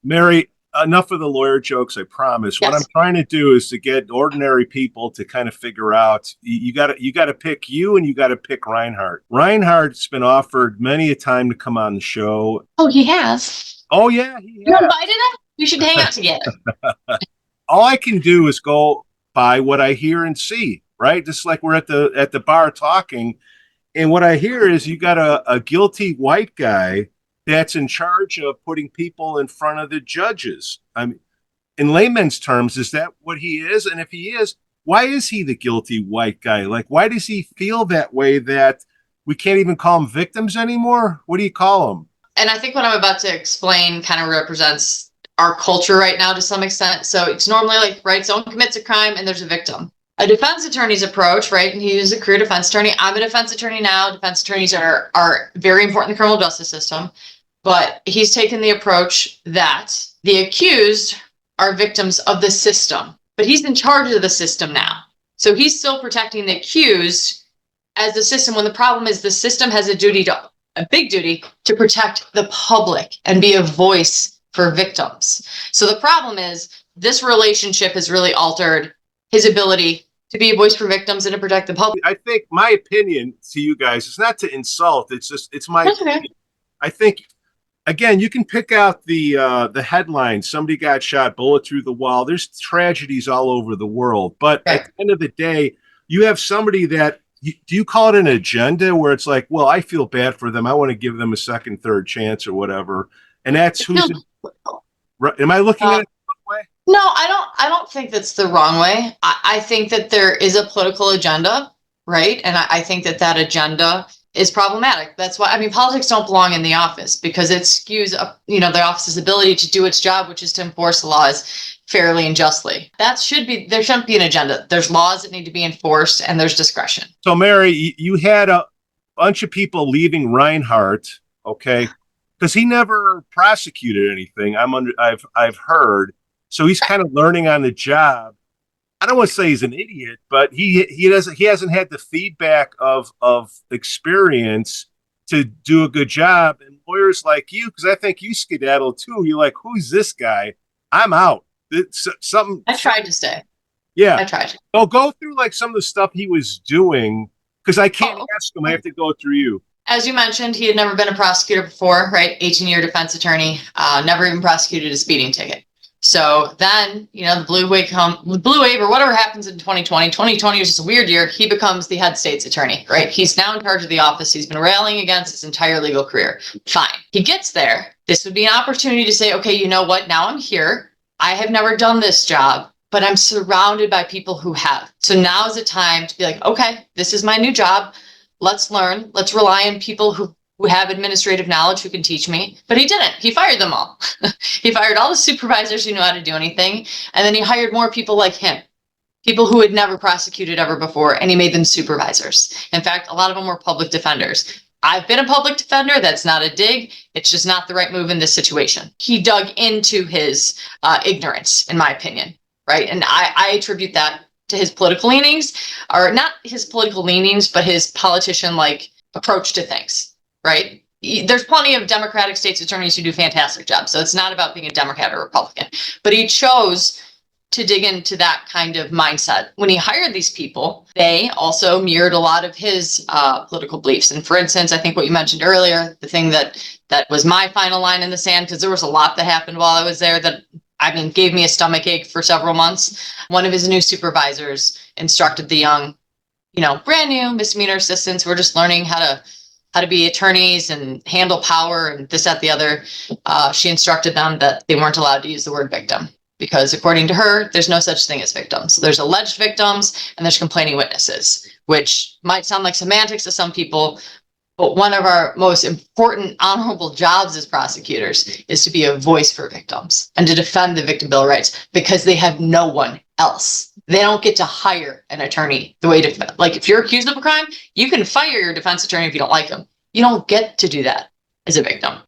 Mary, enough of the lawyer jokes, I promise. What I'm Yes. trying to do is to get ordinary people to kind of figure out you got to pick you and you got to pick Reinhardt. Reinhardt's been offered many a time to come on the show. Oh, he has. Oh yeah, he You has. invited him? We should hang out together. All I can do is go by what I hear and see, right? Just like we're at the bar talking, and what I hear is you got a guilty white guy that's in charge of putting people in front of the judges. I mean, in layman's terms, is that what he is? And if he is, why is he the guilty white guy? Like, why does he feel that way that we can't even call them victims anymore? What do you call them? And I think what I'm about to explain kind of represents our culture right now to some extent. So it's normally like, right, someone commits a crime and there's a victim. A defense attorney's approach, right? And he is a career defense attorney. I'm a defense attorney now. Defense attorneys are very important in the criminal justice system. But he's taken the approach that the accused are victims of the system, but he's in charge of the system now. So he's still protecting the accused as the system, when the problem is the system has a big duty to protect the public and be a voice for victims. So the problem is this relationship has really altered his ability to be a voice for victims and to protect the public. I think my opinion to you guys is not to insult. It's just it's my Okay. opinion. I think again, you can pick out the headline. Somebody got shot, bullet through the wall. There's tragedies all over the world, but Right. at the end of the day, you have somebody that do you call it an agenda where it's like, well, I feel bad for them. I want to give them a second, third chance or whatever, and that's who's. Am I looking at it the wrong way? No, I don't think that's the wrong way. I think that there is a political agenda, right? And I think that that agenda is problematic. That's why, I mean, politics don't belong in the office because it skews up, the office's ability to do its job, which is to enforce the laws fairly and justly. There shouldn't be an agenda. There's laws that need to be enforced and there's discretion. So, Mary, you had a bunch of people leaving Rinehart, okay, because he never prosecuted anything. I've heard, so he's kind of learning on the job. I don't want to say he's an idiot, but he hasn't had the feedback of experience to do a good job. And lawyers like you, because I think you skedaddle too. You're like, who's this guy? I'm out. It's something. I tried to stay. Yeah. I tried. I'll go through like some of the stuff he was doing because I can't Oh. ask him. I have to go through you. As you mentioned, he had never been a prosecutor before, right? 18-year defense attorney, never even prosecuted a speeding ticket. So then, the blue wave or whatever happens in 2020. 2020 was just a weird year. He becomes the head state's attorney, right? He's now in charge of the office he's been railing against his entire legal career. Fine. He gets there. This would be an opportunity to say, okay, you know what? Now I'm here. I have never done this job, but I'm surrounded by people who have. So now is the time to be like, okay, this is my new job. Let's learn. Let's rely on people who have administrative knowledge who can teach me. But he didn't. He fired them all. He fired all the supervisors who knew how to do anything. And then he hired more people like him, people who had never prosecuted ever before, and he made them supervisors. In fact, a lot of them were public defenders. I've been a public defender. That's not a dig. It's just not the right move in this situation. He dug into his ignorance, in my opinion, right? And I attribute that to his political leanings, or not his political leanings, but his politician-like approach to things, right? There's plenty of Democratic state's attorneys who do fantastic jobs, so it's not about being a Democrat or Republican. But he chose to dig into that kind of mindset. When he hired these people, they also mirrored a lot of his political beliefs. And for instance, I think what you mentioned earlier, the thing that was my final line in the sand, because there was a lot that happened while I was there that gave me a stomach ache for several months. One of his new supervisors instructed the young, brand new misdemeanor assistants who were just learning how to be attorneys and handle power and this, that, the other. She instructed them that they weren't allowed to use the word victim because according to her, there's no such thing as victims. There's alleged victims and there's complaining witnesses, which might sound like semantics to some people, but one of our most important, honorable jobs as prosecutors is to be a voice for victims and to defend the victim bill of rights because they have no one else. They don't get to hire an attorney the way to, like, if you're accused of a crime, you can fire your defense attorney if you don't like him. You don't get to do that as a victim.